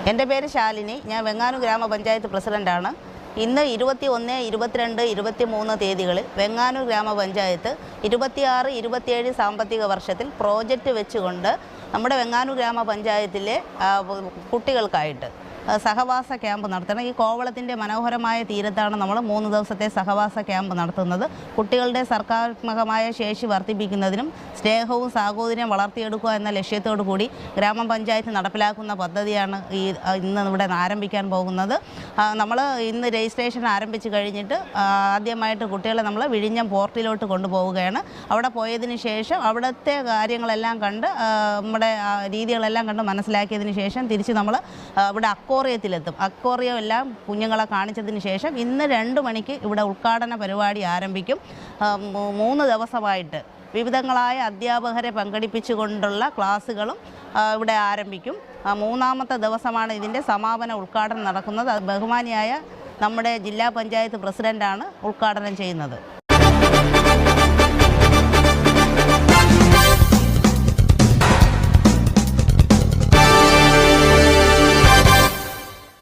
എൻ്റെ പേര് ശാലിനി. ഞാൻ വെങ്ങാനൂർ ഗ്രാമപഞ്ചായത്ത് പ്രസിഡൻ്റാണ്. ഇന്ന് 21, 22, 23 തീയതികളിൽ വെങ്ങാനൂർ ഗ്രാമപഞ്ചായത്ത് 26, 27 സാമ്പത്തിക വർഷത്തിൽ പ്രോജക്റ്റ് വെച്ചുകൊണ്ട് നമ്മുടെ വെങ്ങാനൂർ ഗ്രാമപഞ്ചായത്തിലെ കുട്ടികൾക്കായിട്ട് സഹവാസ ക്യാമ്പ് നടത്തണം. ഈ കോവളത്തിൻ്റെ മനോഹരമായ തീരത്താണ് നമ്മൾ 3 ദിവസത്തെ സഹവാസ ക്യാമ്പ് നടത്തുന്നത്. കുട്ടികളുടെ സർഗാത്മകമായ ശേഷി വർദ്ധിപ്പിക്കുന്നതിനും സ്നേഹവും സാഹോദര്യം വളർത്തിയെടുക്കുക എന്ന ലക്ഷ്യത്തോടു കൂടി ഗ്രാമപഞ്ചായത്ത് നടപ്പിലാക്കുന്ന പദ്ധതിയാണ് ഇന്ന് ഇവിടെ ആരംഭിക്കാൻ പോകുന്നത്. നമ്മൾ ഇന്ന് രജിസ്ട്രേഷൻ ആരംഭിച്ച് കഴിഞ്ഞിട്ട് ആദ്യമായിട്ട് കുട്ടികളെ നമ്മൾ വിഴിഞ്ഞം പോർട്ടിലോട്ട് കൊണ്ടുപോവുകയാണ്. അവിടെ പോയതിന് ശേഷം അവിടുത്തെ കാര്യങ്ങളെല്ലാം കണ്ട് നമ്മുടെ രീതികളെല്ലാം കണ്ട് മനസ്സിലാക്കിയതിന് ശേഷം തിരിച്ച് നമ്മൾ ഇവിടെ അക്വേറിയത്തിലെത്തും. അക്വേറിയം എല്ലാം കുഞ്ഞുങ്ങളെ കാണിച്ചതിന് ശേഷം ഇന്ന് 2 മണിക്ക് ഇവിടെ ഉദ്ഘാടന പരിപാടി ആരംഭിക്കും. 3 ദിവസമായിട്ട് വിവിധങ്ങളായ അധ്യാപകരെ പങ്കെടുപ്പിച്ചുകൊണ്ടുള്ള ക്ലാസ്സുകളും ഇവിടെ ആരംഭിക്കും. 3ാമത്തെ ദിവസമാണ് ഇതിൻ്റെ സമാപന ഉദ്ഘാടനം നടക്കുന്നത്. ബഹുമാനിയായ നമ്മുടെ ജില്ലാ പഞ്ചായത്ത് പ്രസിഡൻ്റാണ് ഉദ്ഘാടനം ചെയ്യുന്നത്.